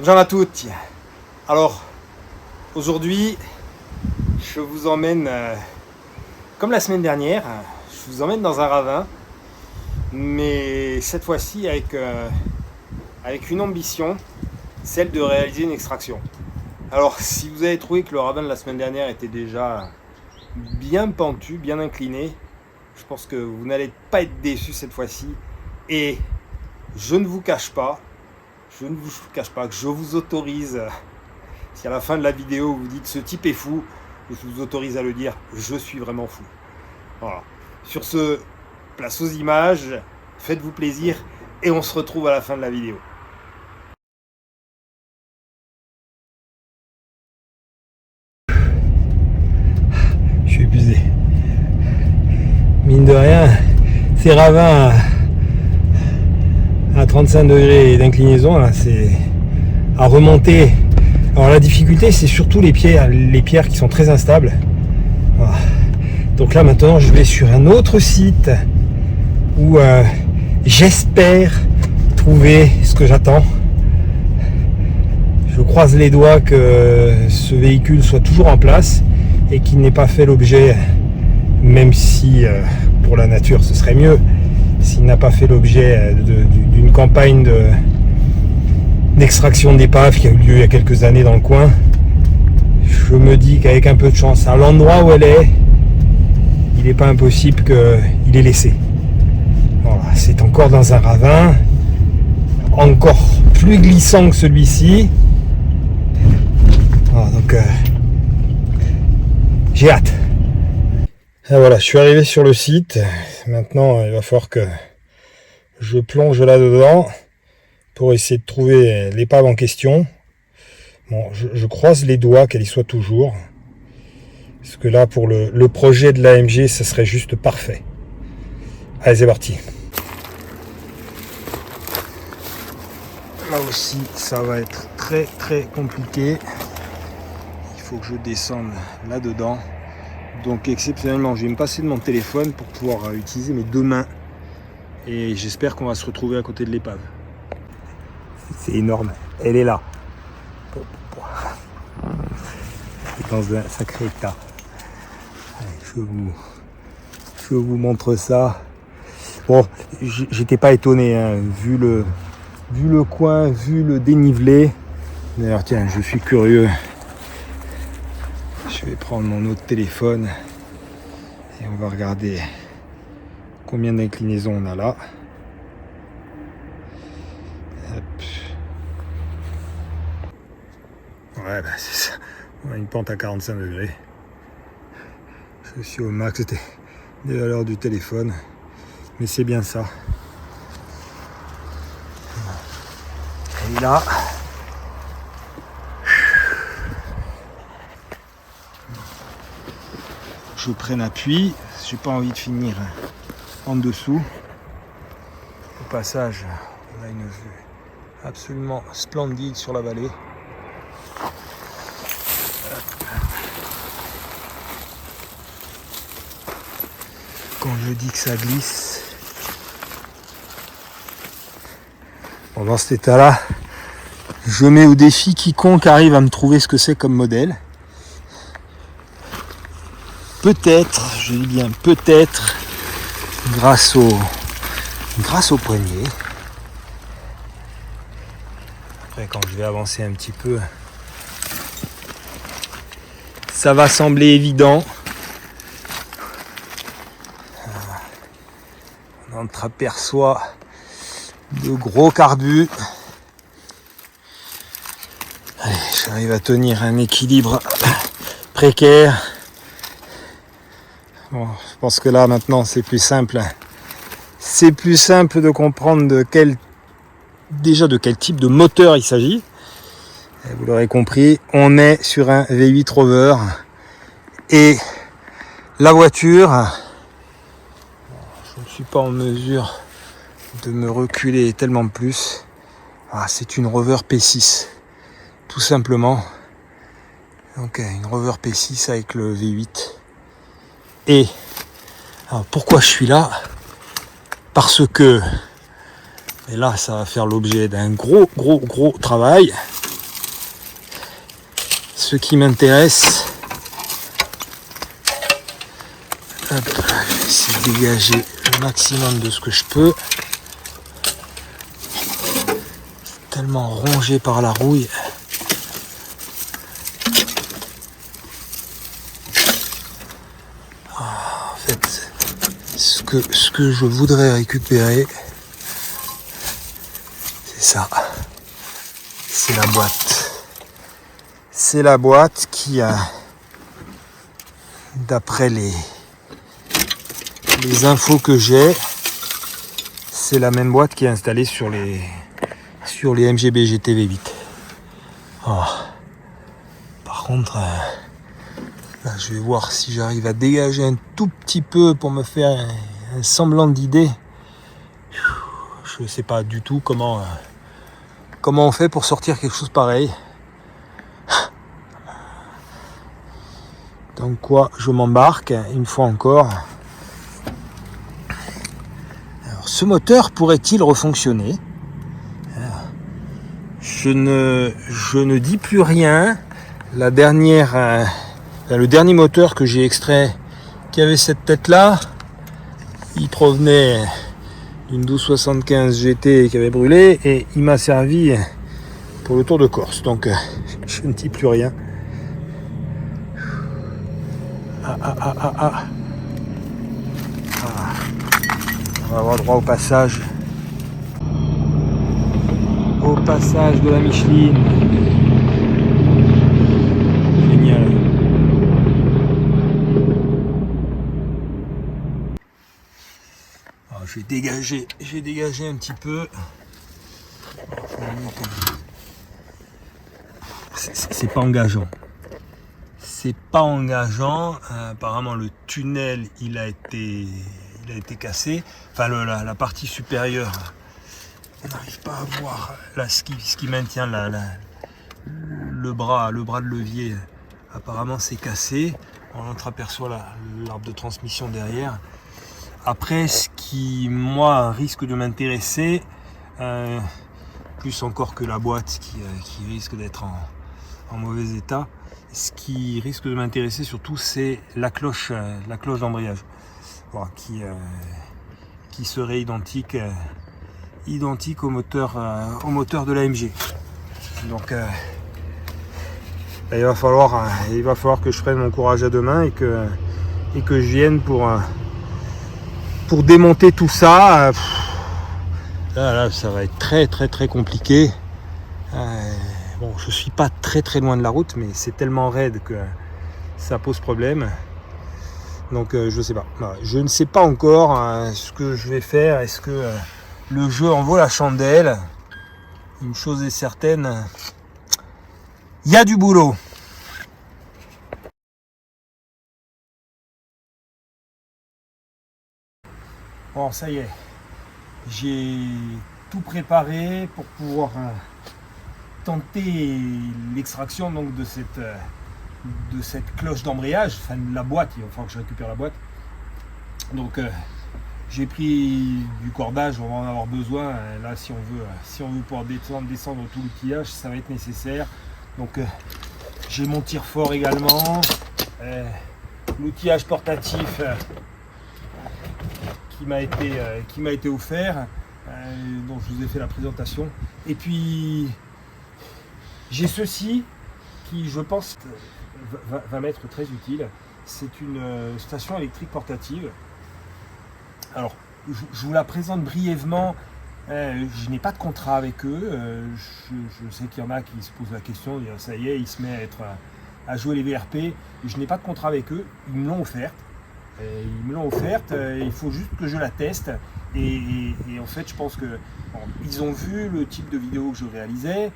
Bonjour à toutes. Alors, aujourd'hui, je vous emmène, comme la semaine dernière, je vous emmène dans un ravin, mais cette fois-ci avec une ambition, celle de réaliser une extraction. Alors, si vous avez trouvé que le ravin de la semaine dernière était déjà bien pentu, bien incliné, je pense que vous n'allez pas être déçus cette fois-ci. Et je ne vous cache pas que je vous autorise, si à la fin de la vidéo vous dites ce type est fou, je vous autorise à le dire, je suis vraiment fou. Voilà. Sur ce, place aux images, faites-vous plaisir et on se retrouve à la fin de la vidéo. Je suis épuisé. Mine de rien, ces ravins à 35 degrés d'inclinaison, là, c'est à remonter. Alors la difficulté, c'est surtout les pierres qui sont très instables. Voilà. Donc là maintenant, je vais sur un autre site où j'espère trouver ce que j'attends. Je croise les doigts que ce véhicule soit toujours en place et qu'il n'ait pas fait l'objet, même si pour la nature ce serait mieux, s'il n'a pas fait l'objet d'une campagne d'extraction d'épave qui a eu lieu il y a quelques années dans le coin. Je me dis qu'avec un peu de chance, à l'endroit où elle est, il n'est pas impossible qu'il ait laissé. Voilà, c'est encore dans un ravin, encore plus glissant que celui-ci. Voilà, donc j'ai hâte. Et voilà, je suis arrivé sur le site. Maintenant, il va falloir que je plonge là-dedans pour essayer de trouver l'épave en question. Bon, je croise les doigts qu'elle y soit toujours. Parce que là, pour le projet de l'AMG, ça serait juste parfait. Allez, c'est parti. Là aussi, ça va être très très compliqué. Il faut que je descende là-dedans. Donc exceptionnellement, je vais me passer de mon téléphone pour pouvoir utiliser mes deux mains. Et j'espère qu'on va se retrouver à côté de l'épave. C'est énorme, elle est là. C'est dans un sacré état. Allez, je vous montre ça. Bon, j'étais pas étonné, hein, vu le coin, vu le dénivelé. D'ailleurs, tiens, je suis curieux. Je vais prendre mon autre téléphone et on va regarder combien d'inclinaisons on a là. Hop. Ouais, bah c'est ça. On a une pente à 45 degrés. Je suis au max des valeurs du téléphone. Mais c'est bien ça. Et là, je prenne appui. J'ai pas envie de finir en dessous. Au passage, on a une vue absolument splendide sur la vallée. Quand je dis que ça glisse, bon, dans cet état-là, je mets au défi quiconque arrive à me trouver ce que c'est comme modèle. Peut-être, je dis bien peut-être, grâce au poignet. Après, quand je vais avancer un petit peu, ça va sembler évident. On entreaperçoit de gros carbus. Allez, j'arrive à tenir un équilibre précaire. Bon, je pense que là maintenant c'est plus simple. C'est plus simple de comprendre de quel type de moteur il s'agit. Et vous l'aurez compris, on est sur un V8 Rover et la voiture, je ne suis pas en mesure de me reculer tellement plus. C'est une Rover P6, tout simplement. Donc une Rover P6 avec le V8. Et alors, pourquoi je suis là? Parce que, et là ça va faire l'objet d'un gros travail, ce qui m'intéresse. Hop, je vais essayer de dégager le maximum de ce que je peux. C'est tellement rongé par la rouille. En fait, ce que je voudrais récupérer, c'est ça. C'est la boîte. C'est la boîte qui a, d'après les infos que j'ai, c'est la même boîte qui est installée sur les MGB GT V8. Oh. Par contre, là, je vais voir si j'arrive à dégager un tout petit peu pour me faire un semblant d'idée. Je ne sais pas du tout comment on fait pour sortir quelque chose pareil. Donc quoi, je m'embarque une fois encore. Alors, ce moteur pourrait-il refonctionner? Je ne dis plus rien. Le dernier moteur que j'ai extrait qui avait cette tête-là, il provenait d'une 1275 GT qui avait brûlé et il m'a servi pour le Tour de Corse. Donc je ne dis plus rien. On va avoir droit au passage. Au passage de la Micheline. Génial. Alors, j'ai dégagé un petit peu. C'est pas engageant. C'est pas engageant. Apparemment, le tunnel, il a été cassé. Enfin, la partie supérieure, on n'arrive pas à voir. Là, ce qui maintient le bras de levier, apparemment, c'est cassé. On entreaperçoit l'arbre de transmission derrière. Après, ce qui, moi, risque de m'intéresser, plus encore que la boîte qui risque d'être en mauvais état, ce qui risque de m'intéresser surtout, c'est la cloche d'embrayage, voilà, qui serait identique au moteur de l'AMG. Donc il va falloir que je prenne mon courage à deux mains et que je vienne pour démonter tout ça. Là, ça va être très très très compliqué. Bon, je suis pas très très loin de la route, mais c'est tellement raide que ça pose problème. Donc je sais pas. Je ne sais pas encore ce que je vais faire. Est-ce que le jeu en vaut la chandelle? Une chose est certaine, il y a du boulot. Bon, ça y est. J'ai tout préparé pour pouvoir tenter l'extraction donc de cette cloche d'embrayage, enfin de la boîte. Il va falloir que je récupère la boîte. Donc j'ai pris du cordage, on va en avoir besoin. Là, si on veut pouvoir descendre tout l'outillage, ça va être nécessaire. Donc j'ai mon tire-fort également, l'outillage portatif qui m'a été offert, dont je vous ai fait la présentation. Et puis j'ai ceci qui, je pense, va m'être très utile. C'est une station électrique portative. Alors, je vous la présente brièvement. Je n'ai pas de contrat avec eux. Je sais qu'il y en a qui se posent la question. Ça y est, il se met à jouer les VRP. Je n'ai pas de contrat avec eux. Ils me l'ont offerte. Il faut juste que je la teste. Et en fait, je pense que ils ont vu le type de vidéo que je réalisais.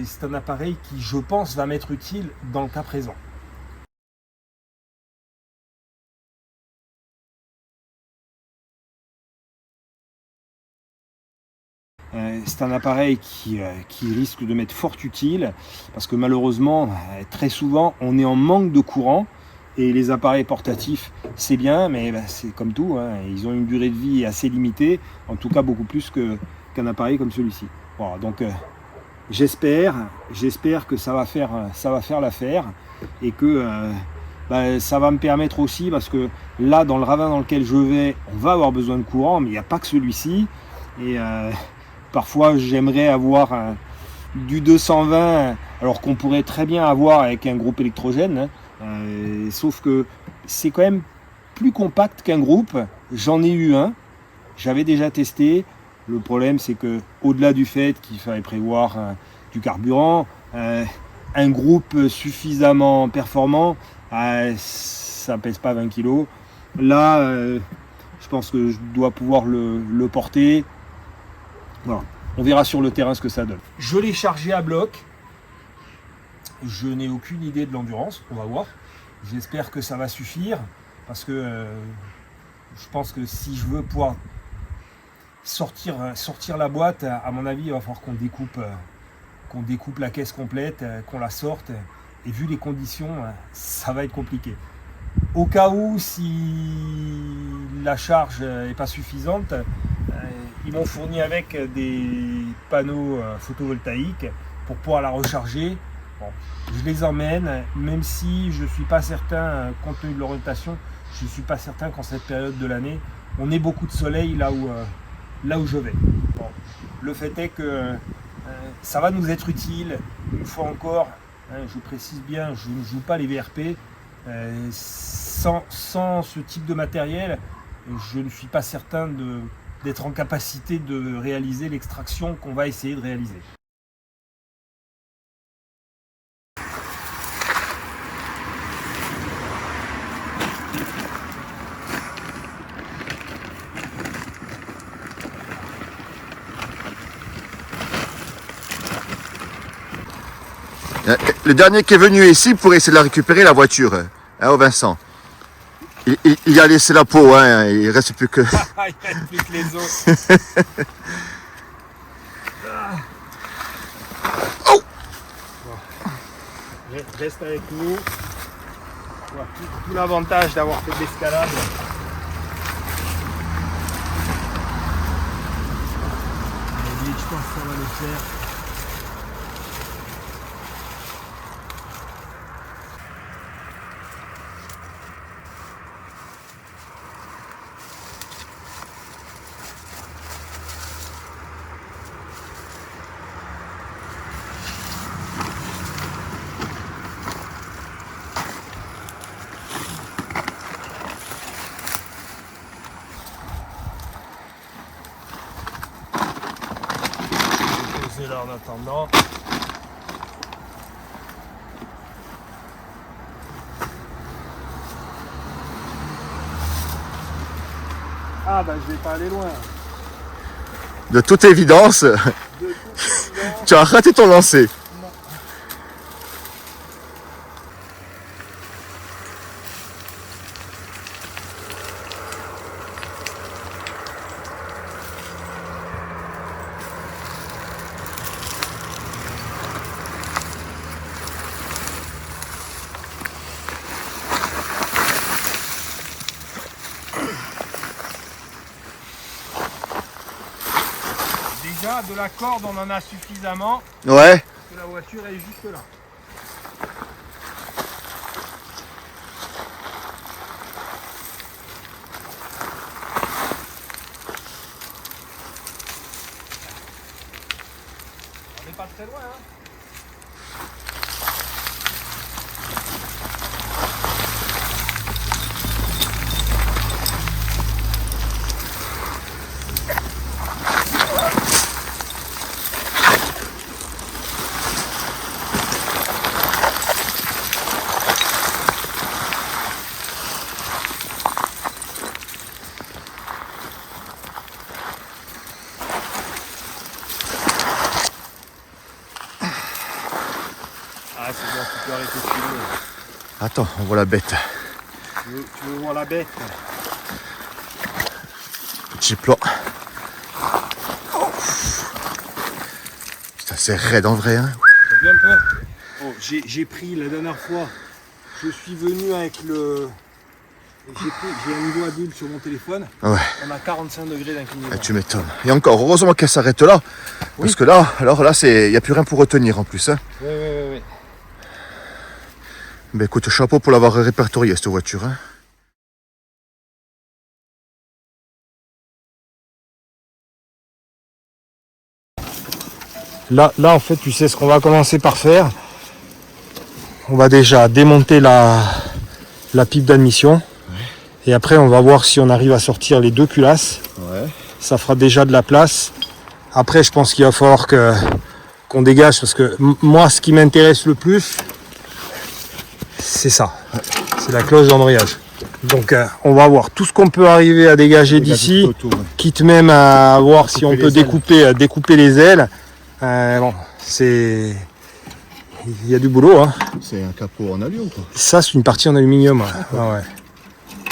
C'est un appareil qui, je pense, va m'être utile dans le cas présent. C'est un appareil qui risque de m'être fort utile parce que malheureusement, très souvent, on est en manque de courant et les appareils portatifs, c'est bien, mais c'est comme tout, ils ont une durée de vie assez limitée, en tout cas beaucoup plus qu'un appareil comme celui-ci. Voilà, donc j'espère que ça va faire l'affaire et que ça va me permettre aussi, parce que là, dans le ravin dans lequel je vais, on va avoir besoin de courant, mais il n'y a pas que celui-ci. Et parfois, j'aimerais avoir du 220, alors qu'on pourrait très bien avoir avec un groupe électrogène, sauf que c'est quand même plus compact qu'un groupe. J'en ai eu un, j'avais déjà testé. Le problème, c'est que au-delà du fait qu'il fallait prévoir du carburant, un groupe suffisamment performant, ça pèse pas 20 kg. Là, je pense que je dois pouvoir le porter. Voilà. On verra sur le terrain ce que ça donne. Je l'ai chargé à bloc. Je n'ai aucune idée de l'endurance. On va voir. J'espère que ça va suffire. Parce que je pense que si je veux pouvoir sortir la boîte, à mon avis, il va falloir qu'on découpe la caisse complète, qu'on la sorte. Et vu les conditions, ça va être compliqué. Au cas où, si la charge n'est pas suffisante, ils m'ont fourni avec des panneaux photovoltaïques pour pouvoir la recharger. Bon, je les emmène, même si je ne suis pas certain, compte tenu de l'orientation, je ne suis pas certain qu'en cette période de l'année, on ait beaucoup de soleil là où je vais. Bon, le fait est que ça va nous être utile, une fois encore, je précise bien, je ne joue pas les VRP. Sans ce type de matériel, je ne suis pas certain d'être en capacité de réaliser l'extraction qu'on va essayer de réaliser. Le dernier qui est venu ici pour essayer de la récupérer, la voiture, au Vincent. Il a laissé la peau, hein, il ne reste plus que... Il ne reste plus que les os. Oh bon. Reste avec nous. Voilà, tout l'avantage d'avoir fait de l'escalade. Je pense que ça va le faire. Là en attendant. Ah bah je vais pas aller loin. De toute évidence, tu as raté ton lancer. Non. Déjà, de la corde, on en a suffisamment. Ouais. Que la voiture est juste là. On n'est pas très loin, hein. Ah, c'est bon, tu peux arrêter de filmer. Attends, on voit la bête. Tu veux voir la bête? Petit plan. Oh. Putain, c'est raide en vrai, hein. T'as vu un peu? Oh, j'ai pris la dernière fois. Je suis venu avec J'ai un niveau adulte sur mon téléphone. Ouais. On a 45 degrés d'inclinaison. Et tu m'étonnes. Et encore, heureusement qu'elle s'arrête là. Parce que là, alors là, il n'y a plus rien pour retenir en plus. Hein. Oui. Mais écoute, chapeau pour l'avoir répertoriée cette voiture. Hein. Là, en fait, tu sais ce qu'on va commencer par faire. On va déjà démonter la pipe d'admission. Ouais. Et après, on va voir si on arrive à sortir les deux culasses. Ouais. Ça fera déjà de la place. Après, je pense qu'il va falloir qu'on dégage parce que moi, ce qui m'intéresse le plus, c'est ça. C'est la cloche d'embrayage. Donc, on va voir tout ce qu'on peut arriver à dégager d'ici, quitte même à voir si on peut découper les ailes. Bon, c'est... Il y a du boulot. Hein. C'est un capot en alu ou quoi? Ça, c'est une partie en aluminium. Ouais.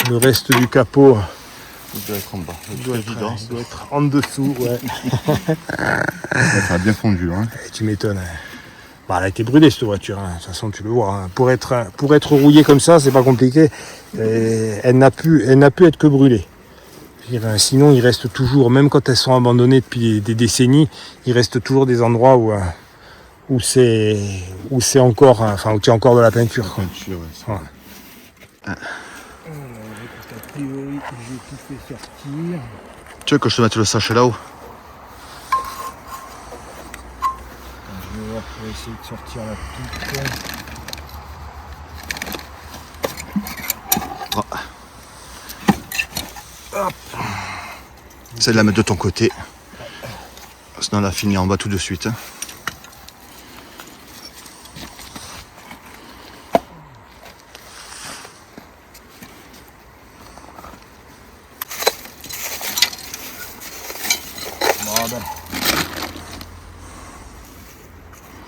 Le reste du capot... Il doit être en bas. Il doit être en dessous, ouais. Ça a bien fondu. Hein. Tu m'étonnes. Bah, elle a été brûlée cette voiture, hein. De toute façon tu le vois. Hein. Pour être rouillée comme ça, c'est pas compliqué. Et elle n'a pu être que brûlée. Sinon, il reste toujours, même quand elles sont abandonnées depuis des décennies, il reste toujours des endroits où c'est encore, enfin où il y a encore de la peinture. Quoi. Peinture, ouais. A priori, j'ai tout fait sortir. Tu veux que je te mette le sachet là-haut? Je vais voir pour essayer de sortir la pipe. Hop. Essaye de la mettre de ton côté. Sinon elle a fini en bas tout de suite. Hein.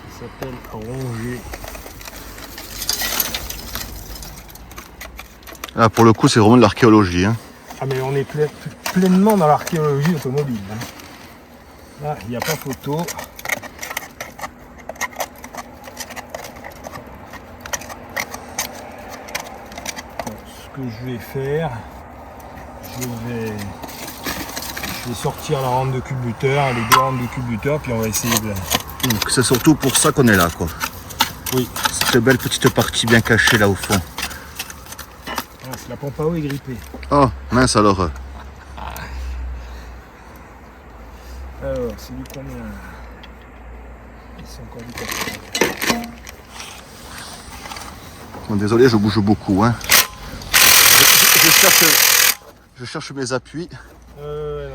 Ça s'appelle ronger. Là, pour le coup, c'est vraiment de l'archéologie. Hein. Ah mais on est pleinement dans l'archéologie automobile. Hein. Là, il n'y a pas photo. Donc, ce que je vais faire, je vais sortir la rampe de culbuteur, les deux rampes de culbuteur, puis on va essayer de... Donc c'est surtout pour ça qu'on est là, quoi. Oui. Cette belle petite partie bien cachée là au fond. La pompe à eau est grippée. Oh, mince alors. Alors, c'est du combien? C'est encore du 80. Bon, désolé, je bouge beaucoup. Hein. Je cherche mes appuis. Non, mais...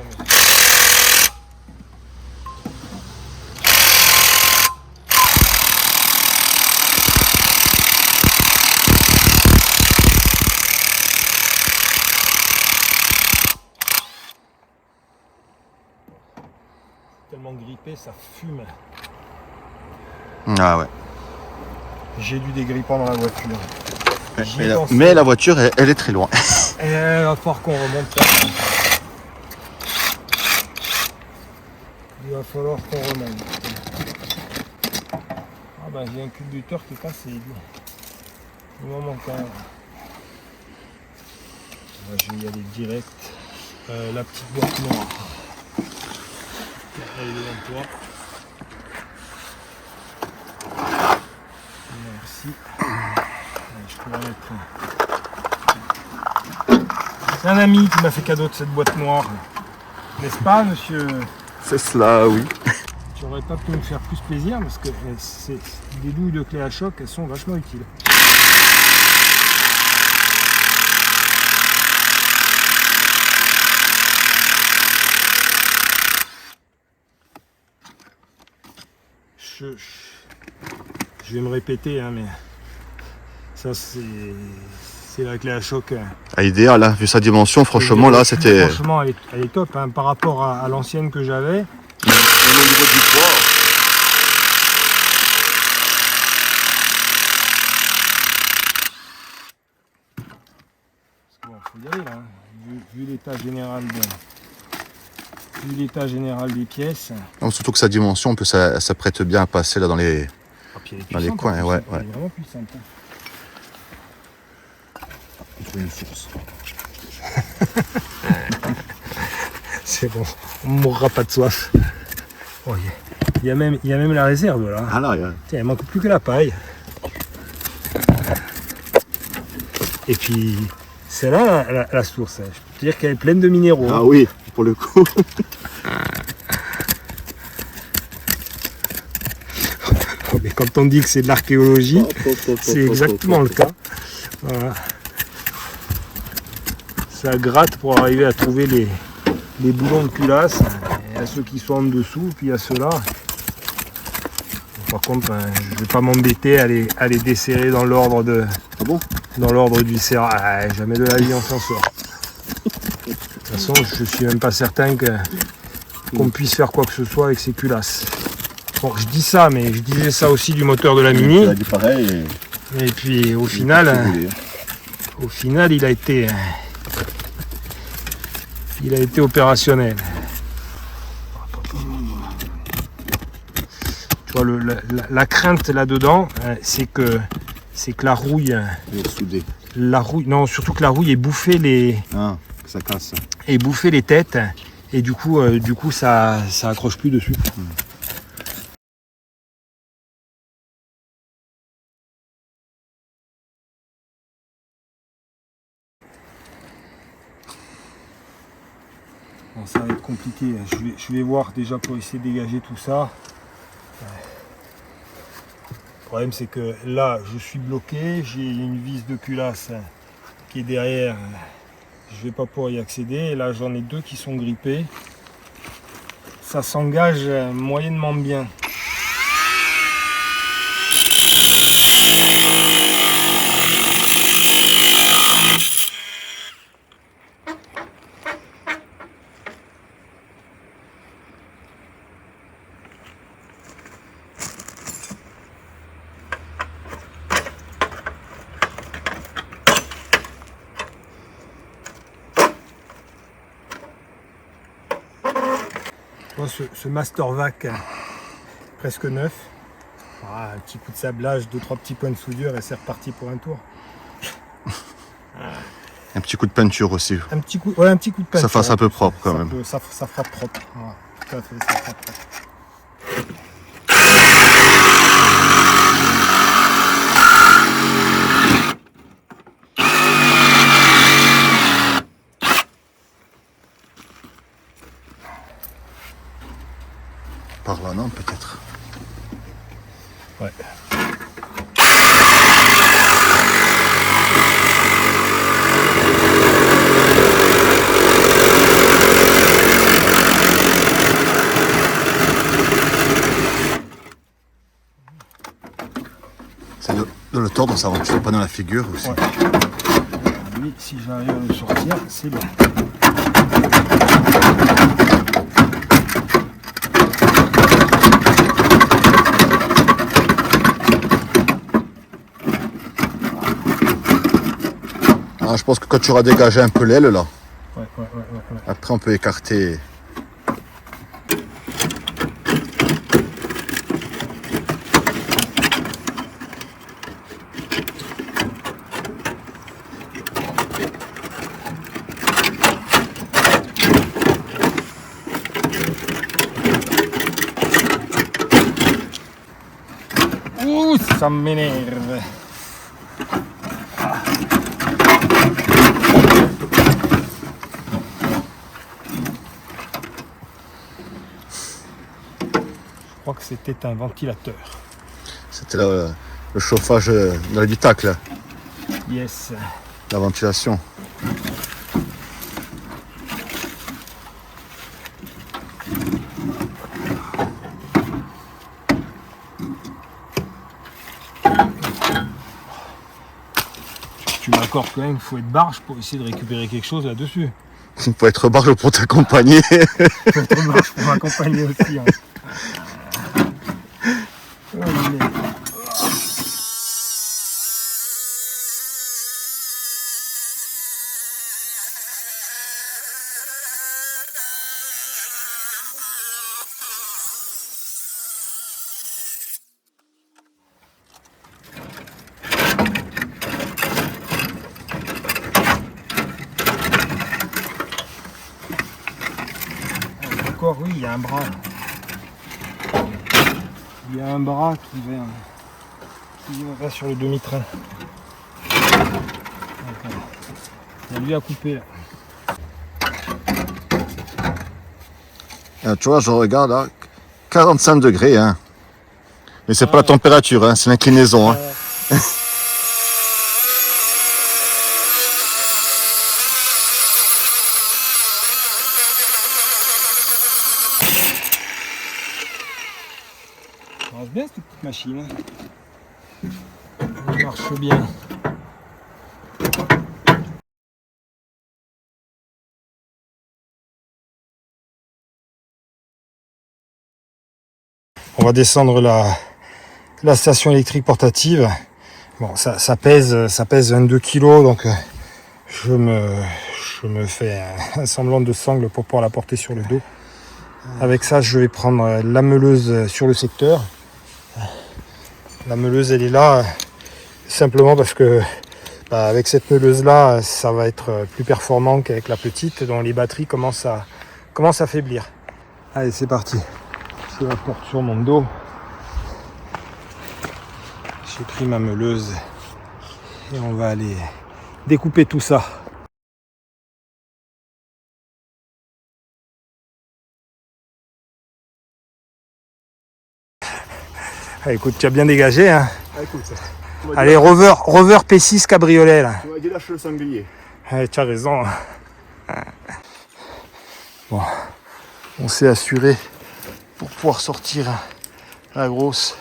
Tellement grippé, ça fume. Ah ouais. J'ai du dégrippant dans la voiture. Mais la voiture, elle est très loin. Et il va falloir qu'on remonte là. Il va falloir qu'on remonte. Ah ben j'ai un culbuteur qui est cassé. Il m'en manque un. Je vais y aller direct. La petite boîte noire. Elle est devant toi. Merci. Je peux la mettre. C'est un ami qui m'a fait cadeau de cette boîte noire. N'est-ce pas, monsieur? C'est cela, oui. Tu aurais pas pu me faire plus plaisir parce que des douilles de clé à choc, elles sont vachement utiles. Je vais me répéter, hein, mais ça c'est la clé à choc. Ah, idéal, hein, vu sa dimension, franchement là c'était... Franchement elle est top hein, par rapport à l'ancienne que j'avais. Même au niveau du poids. Parce bon, faut y aller là, hein. Vu l'état général des pièces. Non, surtout que sa dimension, ça prête bien à passer là dans les, dans les coins. Ouais, elle est vraiment puissante. Hein. trouver une source. C'est bon, on ne mourra pas de soif. Oh, il y a même la réserve là. Ah là, il y a... Tiens, il manque plus que la paille. Et puis, c'est là la source. Je peux te dire qu'elle est pleine de minéraux. Ah oui, pour le coup. Mais quand on dit que c'est de l'archéologie, c'est exactement le cas. Voilà. Ça gratte pour arriver à trouver les boulons de culasse. Il y a ceux qui sont en dessous, puis il y a ceux-là. Par contre, je ne vais pas m'embêter à les desserrer dans l'ordre de. Ah bon? Dans l'ordre du serrage. Ah, jamais de la vie on s'en sort. De toute façon, je suis même pas certain qu'on puisse faire quoi que ce soit avec ces culasses. Bon, je dis ça, mais je disais ça aussi du moteur de la Mini. Il a dit pareil. Et puis au final, il a été opérationnel. Tu vois, la crainte là-dedans, c'est que la rouille, non, surtout que la rouille ait bouffé les, que ça casse. Ait bouffé les têtes, et du coup ça accroche plus dessus. Bon, ça va être compliqué. Je vais voir déjà pour essayer de dégager tout ça. Le problème c'est que là je suis bloqué, j'ai une vis de culasse qui est derrière, je vais pas pouvoir y accéder, et là j'en ai deux qui sont grippés. Ça s'engage moyennement bien. Ce Mastervac presque neuf, un petit coup de sablage, 2-3 petits points de soudure et c'est reparti pour un tour. Un petit coup de peinture aussi. Un petit coup de peinture. Ça fasse un peu propre quand même. Ça fera propre. Voilà. Tout à fait, ça fera propre. Par là, non, peut-être. Ouais. C'est de le tordre, ça rentre pas dans la figure aussi. Ouais. Lui, si j'arrive à le sortir, c'est bon. Ah, je pense que quand tu auras dégagé un peu l'aile là, Ouais. après on peut écarter. Ouh, ça m'énerve. Je crois que c'était un ventilateur. C'était le chauffage de l'habitacle, Yes. la ventilation. Tu m'accordes quand même, il faut être barge pour essayer de récupérer quelque chose là-dessus. Il faut être barge pour t'accompagner. Il faut être barge pour m'accompagner aussi. Hein. oui, il y a un bras. Il y a un bras qui va sur le demi-train. Il y a lui à couper là. Tu vois, je regarde là, 45 degrés. Hein. Mais c'est pas la température, hein, c'est l'inclinaison. Hein. Ça marche bien cette petite machine. Elle marche bien. On va descendre la station électrique portative. Bon, ça pèse 22 kg, donc je me fais un semblant de sangle pour pouvoir la porter sur le dos. Avec ça, je vais prendre la meuleuse sur le secteur. La meuleuse, elle est là simplement parce que avec cette meuleuse là, ça va être plus performant qu'avec la petite, dont les batteries commencent à faiblir. Allez, c'est parti. Je la porte sur mon dos. J'ai pris ma meuleuse et on va aller découper tout ça. Ah, écoute, tu as bien dégagé, hein. Ah, écoute, allez, rover P6 cabriolet là. Tu m'as dit lâche le sanglier. Ouais, tu as raison. Bon, on s'est assuré pour pouvoir sortir la grosse.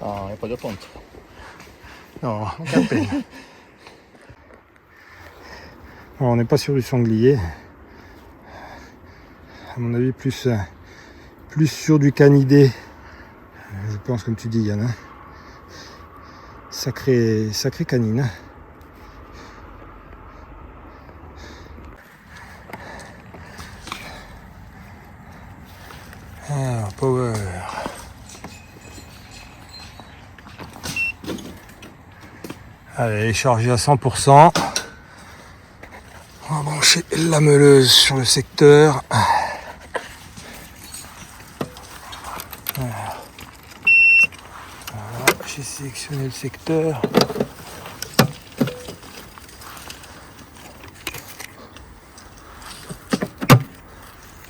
Ah, il n'y a pas de pente. Non, aucun peine. Bon, on n'est pas sur du sanglier. À mon avis, plus sur du canidé. Je pense, comme tu dis, Yann. Hein. Sacré canine. Ah, power. Allez, elle est chargée à 100%. On va brancher la meuleuse sur le secteur. Voilà, j'ai sélectionné le secteur.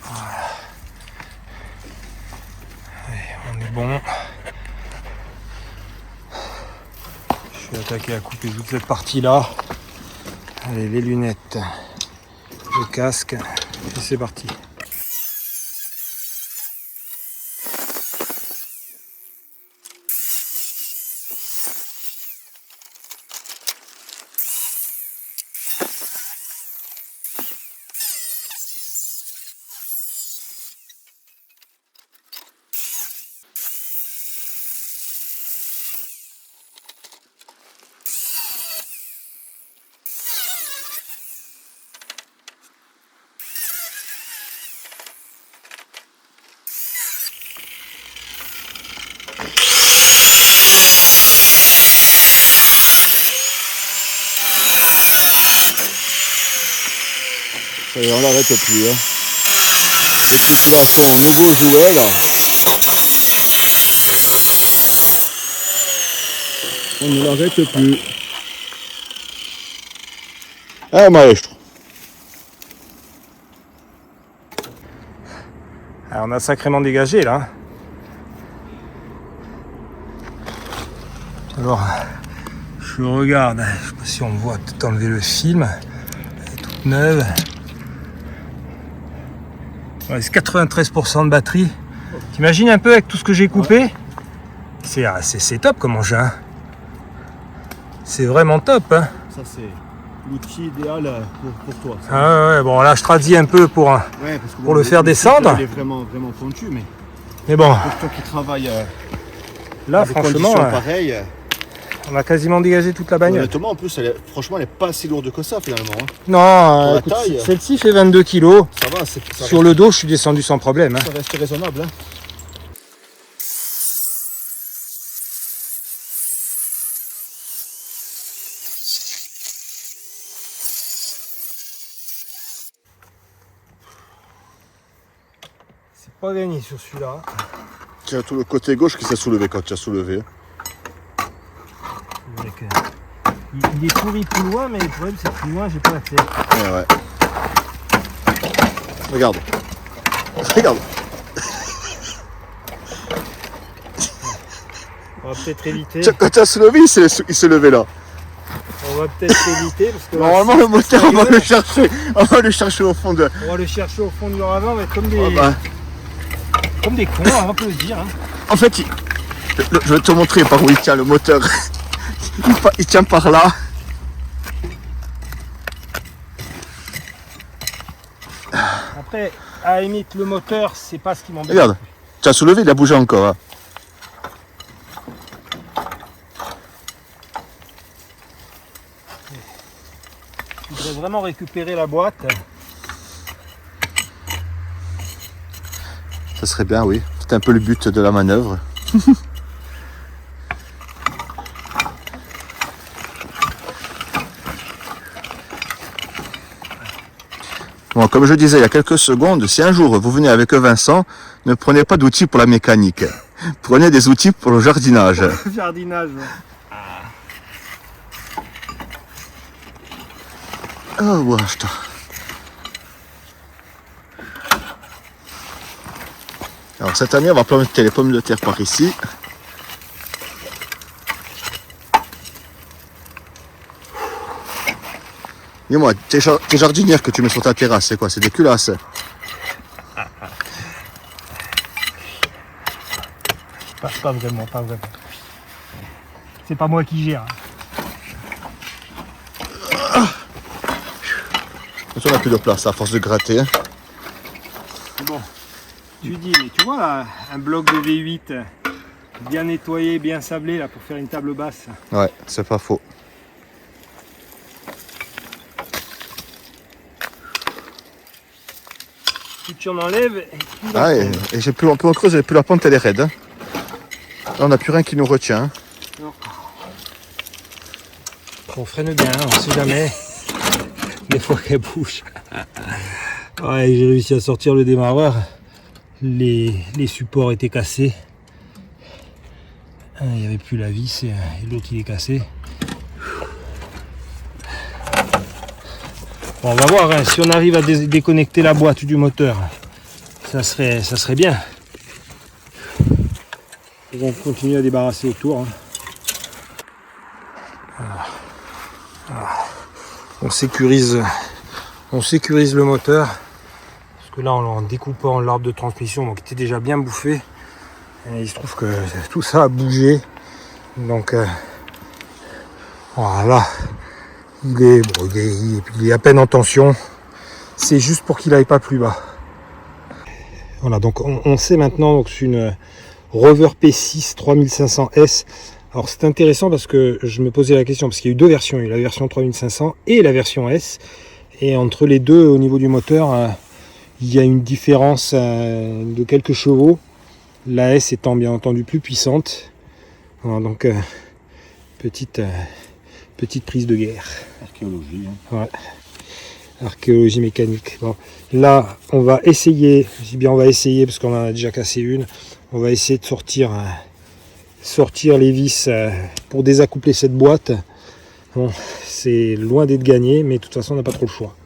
Voilà. Allez, on est bon. Je vais attaquer à couper toute cette partie-là. Allez, les lunettes, le casque, et c'est parti. Et on n'arrête plus. Hein. Et puis tu vas son nouveau jouet là. On ne l'arrête plus. Ah, maestro. Alors, on a sacrément dégagé là. Alors, je regarde, je sais pas si on voit peut-être enlever le film. Elle est toute neuve. Ouais, c'est 93% de batterie. T'imagines un peu avec tout ce que j'ai coupé? C'est top comme engin. Hein. C'est vraiment top. Hein. Ça c'est l'outil idéal pour toi. Ça. Ah ouais, bon là je traduis un peu pour le faire descendre. Il est vraiment pointu, mais bon. Pour toi qui travaille là franchement, pareilles, on a quasiment dégagé toute la bagnole. Honnêtement en plus, franchement elle n'est pas si lourde que ça finalement. Hein. Non, écoute, celle-ci fait 22 kg. Ça va, sur le dos je suis descendu sans problème. Hein. Ça reste raisonnable. Hein. Pas gagné sur celui-là. Tiens, tout le côté gauche qui s'est soulevé quand tu as soulevé. Il est pourri plus loin, mais le problème c'est que plus loin j'ai pas accès. Ouais. Regarde. Regarde. On va peut-être éviter. Tiens, quand tu as soulevé, il s'est levé là. On va peut-être éviter parce que normalement le moteur on va le chercher. On va le chercher au fond de. On va le chercher au fond du ravin, on va être comme des. Comme des cons, on peut le dire. Hein. En fait, je vais te montrer par où il tient le moteur. Il tient par là. Après, à la limite, le moteur, c'est pas ce qui m'embête. Regarde, tu as soulevé, il a bougé encore. Hein. Je voudrais vraiment récupérer la boîte. Ça serait bien, oui. C'est un peu le but de la manœuvre. Bon, comme je disais il y a quelques secondes, si un jour vous venez avec Vincent, ne prenez pas d'outils pour la mécanique. Prenez des outils pour le jardinage. Le jardinage. Oh, ouais, putain. Alors cette année, on va planter les pommes de terre par ici. Dis-moi, tes jardinières que tu mets sur ta terrasse, c'est quoi? C'est des culasses? Pas vraiment. C'est pas moi qui gère. On n'a plus de place à force de gratter. Bon, tu dis, mais tu vois là, un bloc de V8 bien nettoyé, bien sablé là pour faire une table basse. Ouais, c'est pas faux. Plus tu en enlèves, Ah, et j'ai plus, on peut en creuser, plus la pente elle est raide. Hein. Là, on n'a plus rien qui nous retient. Hein. Non. On freine bien, on sait jamais. Des fois qu'elle bouge. Ouais, j'ai réussi à sortir le démarreur. Les supports étaient cassés. Il n'y avait plus la vis et l'autre il est cassé. Bon, on va voir hein, si on arrive à déconnecter la boîte du moteur. Ça serait bien. On va continuer à débarrasser autour. Hein. Voilà. On sécurise le moteur. Parce que là, en découpant l'arbre de transmission, donc, qui était déjà bien bouffé, et il se trouve que tout ça a bougé. Donc voilà. Il est à peine en tension. C'est juste pour qu'il n'aille pas plus bas. Voilà, donc on sait maintenant que c'est une Rover P6 3500S. Alors c'est intéressant parce que je me posais la question, parce qu'il y a eu deux versions. Il y a eu la version 3500 et la version S. Et entre les deux, au niveau du moteur, il y a une différence de quelques chevaux. La S étant bien entendu plus puissante. Voilà, donc petite prise de guerre. Archéologie. Hein. Ouais. Archéologie mécanique. Bon. Là, on va essayer, je dis bien on va essayer parce qu'on en a déjà cassé une. On va essayer de sortir les vis pour désaccoupler cette boîte. Bon, c'est loin d'être gagné, mais de toute façon on n'a pas trop le choix.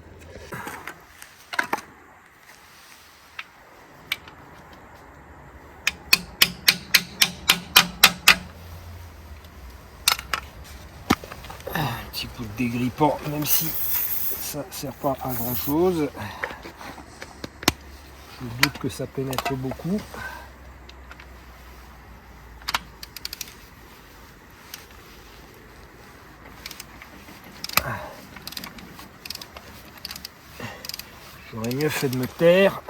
Un petit coup de dégrippant, même si ça ne sert pas à grand chose. Je doute que ça pénètre beaucoup. J'aurais mieux fait de me taire.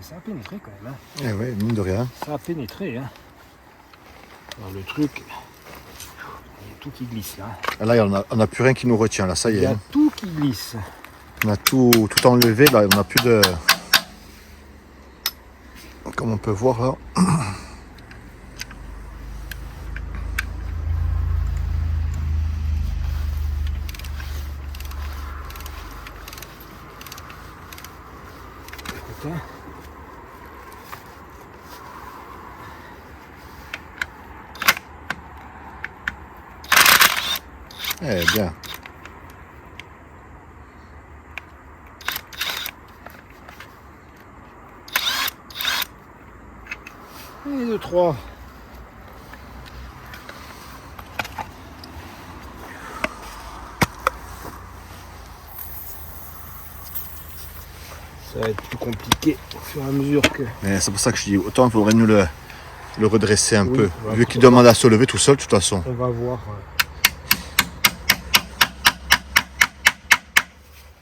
Ça a pénétré quand même. Hein. Eh ouais, mine de rien. Ça a pénétré. Hein. Alors, le truc, il y a tout qui glisse là. Là, on n'a plus rien qui nous retient. Là, ça y est. Il y a Hein. tout qui glisse. On a tout enlevé. Là, on n'a plus de. Comme on peut voir là. hein. Eh bien. Et 2, 3. Ça va être plus compliqué au fur et à mesure que... Mais c'est pour ça que je dis, autant il faudrait nous le redresser un Oui, peu. ouais, Vu qu'il demande à se lever tout seul, de toute façon. On va voir.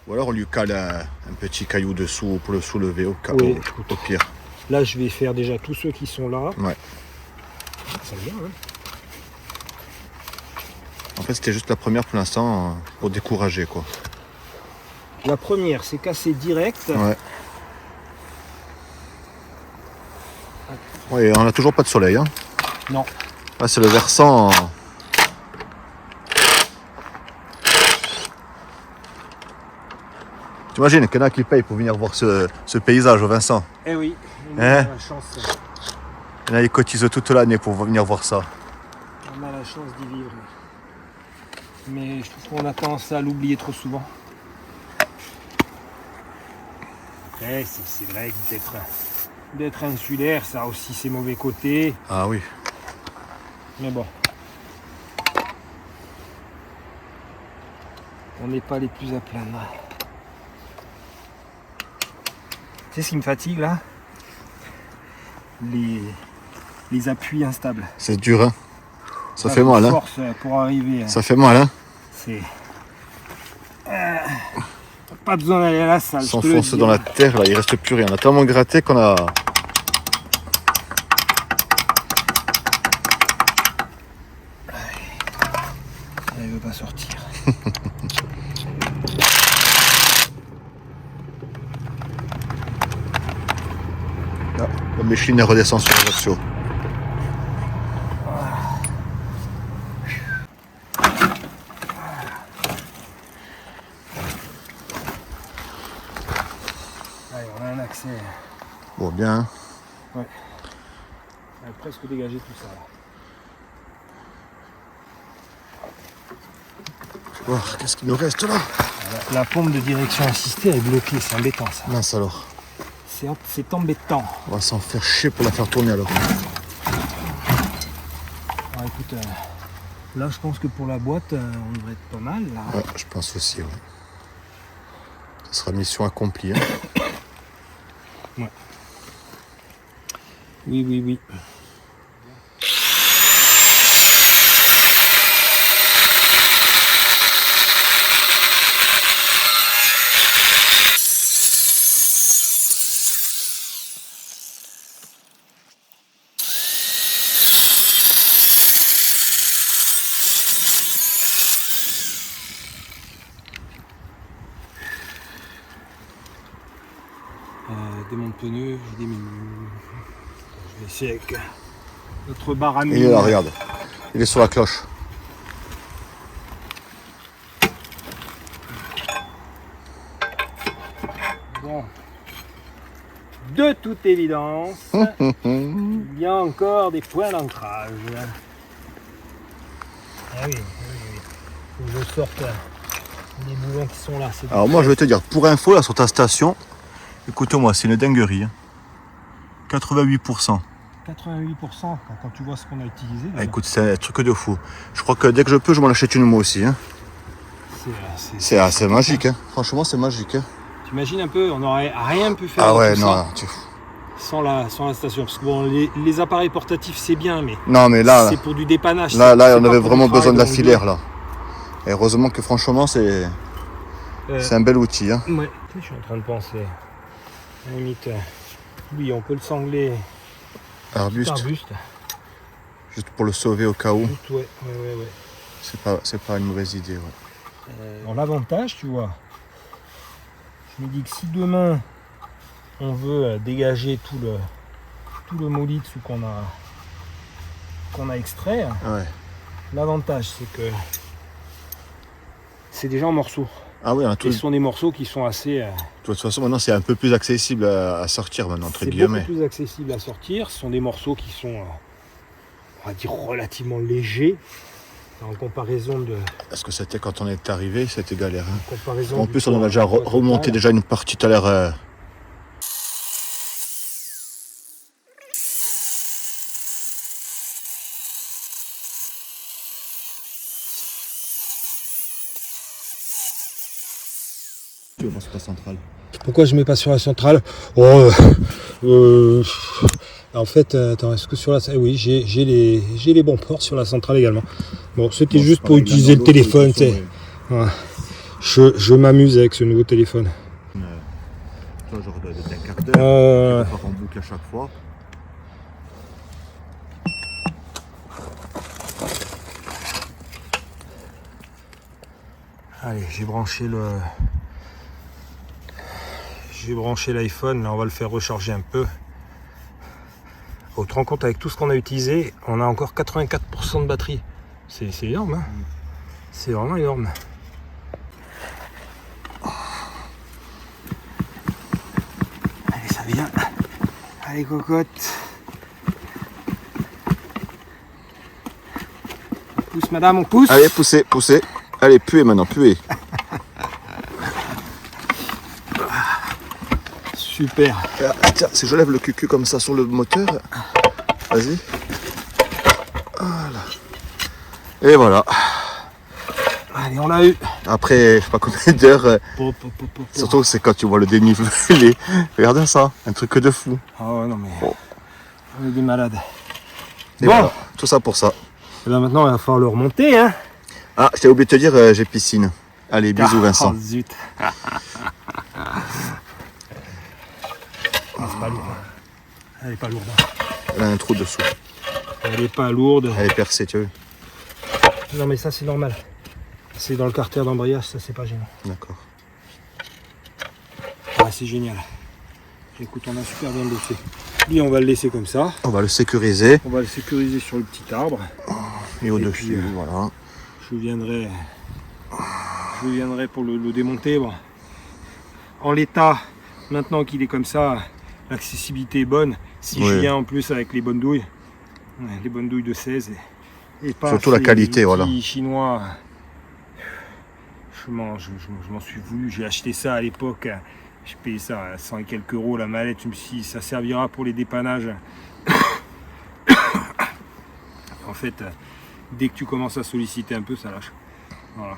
Ou alors on lui cale un petit caillou dessous pour le soulever Oui, au pire. Là, je vais faire déjà tous ceux qui sont là. Ouais. Ça vient, hein. En fait, c'était juste la première pour l'instant pour décourager, quoi. La première, c'est cassé direct. Ouais. Oui, on n'a toujours pas de soleil. Hein. Non. Là, c'est le versant. T'imagines qu'il y en a qui payent pour venir voir ce paysage au Vincent. Eh oui, on a Hein? la chance. Il y en a qui cotisent toute l'année pour venir voir ça. On a la chance d'y vivre. Mais je trouve qu'on a tendance à l'oublier trop souvent. Eh, c'est vrai que d'être insulaire, ça a aussi ses mauvais côtés. Ah oui. Mais bon. On n'est pas les plus à plaindre. Tu sais ce qui me fatigue là? Les appuis instables. C'est dur, hein. Ça Là, fait mal, hein. force pour arriver. Ça fait mal, hein. C'est... pas besoin d'aller à la salle. S'enfonce dans la terre, là, il reste plus rien. On a tellement gratté qu'on a... Elle veut pas sortir. Là, la Micheline redescend sur le verso. Allez, on a un accès. Bon, bien, hein. Ouais. On a presque dégagé tout ça. Là. Oh, qu'est-ce qu'il nous reste là? La pompe de direction assistée est bloquée, c'est embêtant ça. Mince alors. C'est embêtant. On va s'en faire chier pour la faire tourner alors. Alors, écoute, là je pense que pour la boîte, on devrait être pas mal là. Ouais, je pense aussi, oui. Ça sera mission accomplie. Hein. Ouais. Oui, oui, oui. Démonte pneu, je diminue. Je vais essayer avec notre barre à Il est là, regarde. Il est sur la cloche. Bon. De toute évidence, il y a encore des points d'ancrage. Ah oui, oui, oui. Faut que je sorte les boulons qui sont là. Alors moi je vais te dire, pour info, là sur ta station, écoute-moi, c'est une dinguerie. Hein. 88%. 88% quand tu vois ce qu'on a utilisé. Ah, écoute, c'est un truc de fou. Je crois que dès que je peux, je m'en achète une moi aussi. Hein. C'est magique. Hein. Franchement, c'est magique. Hein. T'imagines un peu, on n'aurait rien pu faire Ah ouais, tout non, ça sans la station. Parce que bon, les appareils portatifs, c'est bien, mais non, mais là, c'est pour du dépannage. Là, c'est on pas avait pour vraiment du besoin de la travail filaire là. Et heureusement que franchement, c'est un bel outil. Hein. Ouais, je suis en train de penser. À la limite, lui, on peut le sangler. Arbuste, Arbuste. juste pour le sauver au cas où. Juste, ouais. C'est pas une mauvaise idée. Ouais. Alors, l'avantage, tu vois, je me dis que si demain on veut dégager tout le molite qu'on a extrait, Ouais. l'avantage c'est que c'est déjà en morceaux. Ah oui, Et ce sont des morceaux qui sont assez... de toute façon, maintenant, c'est un peu plus accessible à sortir, maintenant, entre c'est guillemets. beaucoup plus accessible à sortir. Ce sont des morceaux qui sont, on va dire, relativement légers en comparaison de... Parce que c'était quand on est arrivé, c'était galère. Hein. Comparaison En du plus, on en poids- a déjà poids remonté total. déjà une partie tout à l'heure. Tu vois, c'est pas central. Pourquoi je mets pas sur la centrale? En fait, attends, est-ce que sur la... Oui, j'ai les bons ports sur la centrale également. Bon, c'était Bon, juste c'est pour pareil, utiliser l'un le dans l'autre, téléphone, de tu toute sais. façon, Ouais. Je m'amuse avec ce nouveau téléphone. Tu vois, genre d'un quart d'heure, tu repars en boucle à chaque fois. Allez, j'ai branché l'iPhone, là on va le faire recharger un peu. On te rend compte, avec tout ce qu'on a utilisé, on a encore 84% de batterie. C'est énorme, hein. C'est vraiment énorme. Allez, ça vient. Allez, cocotte. On pousse, madame, on pousse. Allez, poussez, poussez. Allez, puez maintenant, puez. Super. Ah, tiens, si je lève le cucu comme ça sur le moteur, vas-y. Voilà. Et voilà. Allez, on l'a eu. Après, je sais pas combien d'heures, surtout c'est quand tu vois le dénivelé. Regarde ça, un truc de fou. Oh non mais... Bon. On est des malades. Et Bon. voilà, tout ça pour ça. Et là maintenant, il va falloir le remonter, hein. Ah, je t'ai oublié de te dire, j'ai piscine. Allez, bisous Vincent. Oh, zut. C'est pas lourd. Elle est pas lourde. Elle a un trou dessous. Elle est pas lourde. Elle est percée, tu vois. Non mais ça c'est normal. C'est dans le carter d'embrayage, ça c'est pas gênant. D'accord. Ah, c'est génial. Écoute, on a super bien bossé. Lui, on va le laisser comme ça. On va le sécuriser. On va le sécuriser sur le petit arbre. Et au-dessus, puis, voilà. Je viendrai pour le démonter. Bon. En l'état, maintenant qu'il est comme ça, l'accessibilité est bonne. Si je Oui. viens en plus avec les bonnes douilles de 16 et pas Surtout la ces qualité, outils voilà. chinois. Je m'en suis voulu. J'ai acheté ça à l'époque. Je payais ça à 100 et quelques euros la mallette. Je me suis dit, ça servira pour les dépannages. En fait, dès que tu commences à solliciter un peu, ça lâche. Voilà.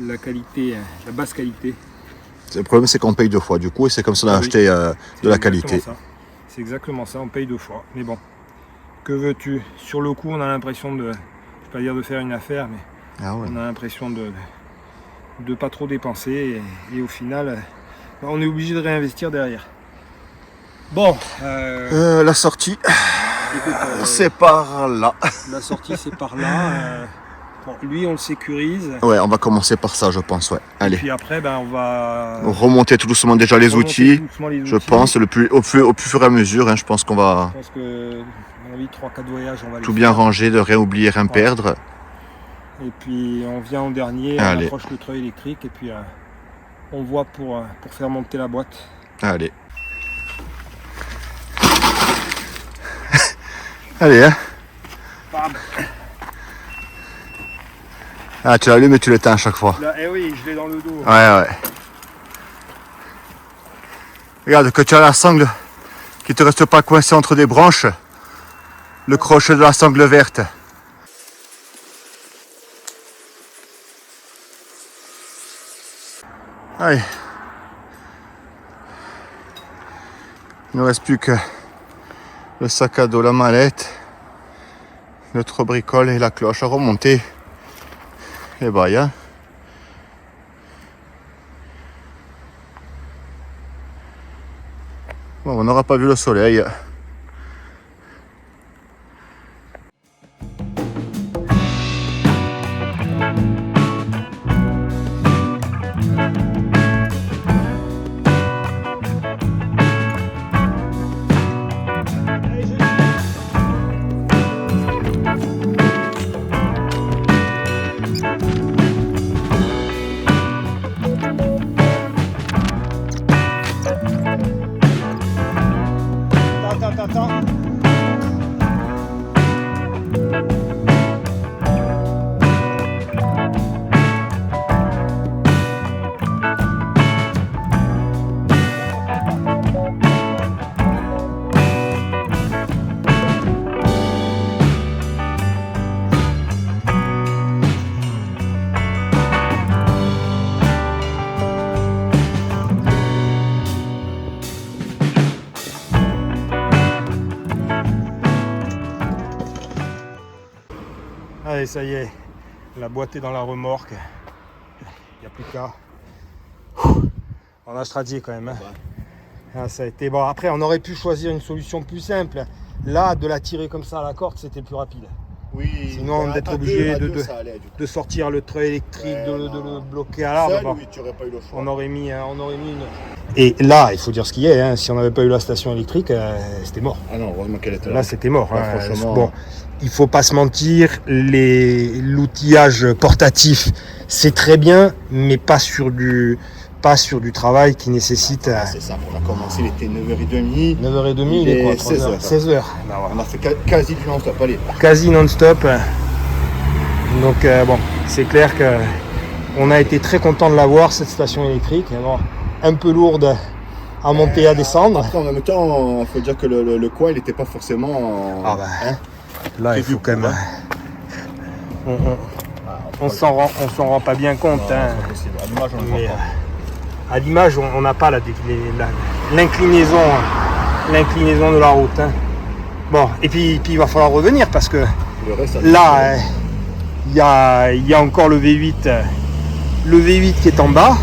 La qualité, la basse qualité. Le problème, c'est qu'on paye deux fois, du coup, et c'est comme ça qu'on a Oui. acheté de la qualité. C'est exactement ça, on paye deux fois. Mais bon, que veux-tu? Sur le coup, on a l'impression de, je ne vais pas dire de faire une affaire, mais Ah ouais. on a l'impression de pas trop dépenser. Et au final, on est obligé de réinvestir derrière. Bon, La sortie, écoute, c'est par là. la sortie, c'est par là. Bon, lui, on le sécurise. Ouais, on va commencer par ça, je pense, ouais. Allez. Puis après, on va Remonter tout doucement déjà les remonter outils, tout doucement les je outils. pense, au plus fur et à mesure, hein, je pense qu'on va Je pense que, à mon avis, 3-4 voyages, on va les tout bien faire. ranger, de rien oublier, rien perdre. Et puis on vient en dernier, Allez. on approche le treuil électrique et puis on voit pour faire monter la boîte. Allez. Allez, hein. Bam. Ah, tu l'allumes et tu l'éteins à chaque fois. Là, eh oui, je l'ai dans le dos. Ouais. Regarde que tu as la sangle qui te reste pas coincée entre des branches. Le crochet de la sangle verte. Allez. Il ne reste plus que le sac à dos, la mallette, notre bricole et la cloche à remonter. Et bye, hein. Bon, on n'aura pas vu le soleil. Allez, ça y est, la boîte est dans la remorque. Il n'y a plus qu'à. On a stradié quand même. Hein. Ah, ça a été bon. Après, on aurait pu choisir une solution plus simple. Là, de la tirer comme ça à la corde, c'était plus rapide. Oui. Sinon, d'être obligé de sortir le treuil électrique, de le bloquer à l'arbre. Bon, oui, tu n'aurais pas eu le choix. on aurait mis une. Et là, il faut dire ce qu'il y a. Hein, si on n'avait pas eu la station électrique, c'était mort. Ah non, heureusement qu'elle était là. Là, c'était mort. Là, Hein. franchement, Bon, il faut pas se mentir. L'outillage portatif, c'est très bien, mais pas sur du travail qui nécessite. C'est ça, on a commencé, il était 9h30. 9h30, il est quoi 16h. 16h. Ben voilà. On a fait quasi du non-stop, allez. Quasi non-stop. Donc bon, c'est clair que on a été très content de l'avoir, cette station électrique. Bon, un peu lourde à monter et à descendre. Après, en même temps, il faut dire que le coin, il n'était pas forcément... Ah ben, là, il faut quand même... On s'en rend pas bien compte. Non, hein. c'est possible. À l'image, on ne Mais, voit pas. à l'image, on n'a pas l'inclinaison de la route. Hein. Bon, et puis il va falloir revenir parce que Le reste, ça là, il y a encore le V8 qui est en bas.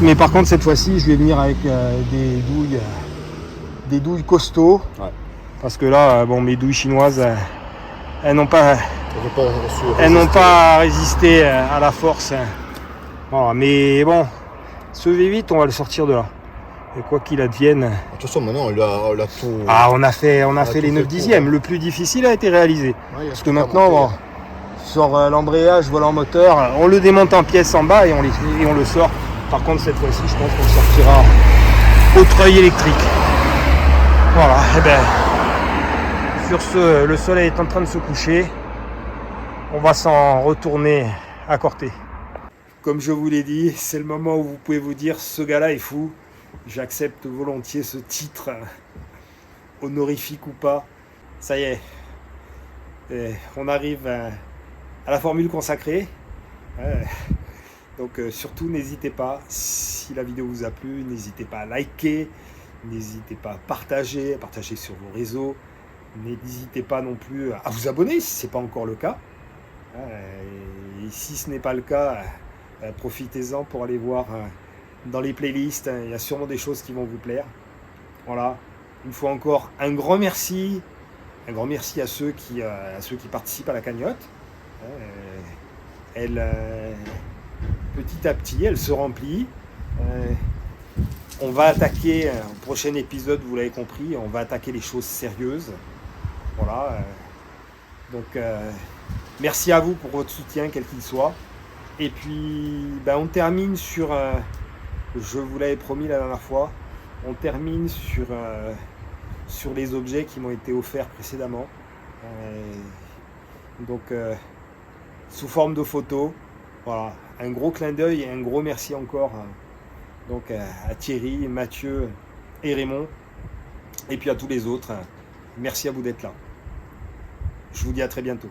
Mais par contre, cette fois-ci, je vais venir avec des douilles costauds. Ouais. Parce que là, bon, mes douilles chinoises, elles n'ont pas résisté à la force. Voilà, mais bon, ce V8, on va le sortir de là. Et quoi qu'il advienne. De toute façon, maintenant, on a tout... Ah, on a fait les 9 tout dixièmes. fait. Le plus difficile a été réalisé. Ouais, Parce que maintenant, bon, sur l'embrayage, volant moteur, on le démonte en pièces en bas et on le sort. Par contre, cette fois-ci, je pense qu'on sortira au treuil électrique. Voilà, et ben, sur ce, le soleil est en train de se coucher. On va s'en retourner à Corté. Comme je vous l'ai dit, c'est le moment où vous pouvez vous dire ce gars-là est fou. J'accepte volontiers ce titre, honorifique ou pas. Ça y est, on arrive à la formule consacrée. Donc surtout n'hésitez pas, si la vidéo vous a plu, n'hésitez pas à liker, n'hésitez pas à partager sur vos réseaux. N'hésitez pas non plus à vous abonner si ce n'est pas encore le cas. Et si ce n'est pas le cas, profitez-en pour aller voir dans les playlists. Il y a sûrement des choses qui vont vous plaire. Voilà. Une fois encore, un grand merci à ceux qui participent à la cagnotte. Petit à petit, elle se remplit. On va attaquer, au prochain épisode, vous l'avez compris, on va attaquer les choses sérieuses. Voilà. Donc, merci à vous pour votre soutien, quel qu'il soit. Et puis, on termine sur, je vous l'avais promis la dernière fois, on termine sur les objets qui m'ont été offerts précédemment. Donc, sous forme de photos. Voilà, un gros clin d'œil et un gros merci encore donc à Thierry, Mathieu et Raymond. Et puis à tous les autres, merci à vous d'être là. Je vous dis à très bientôt.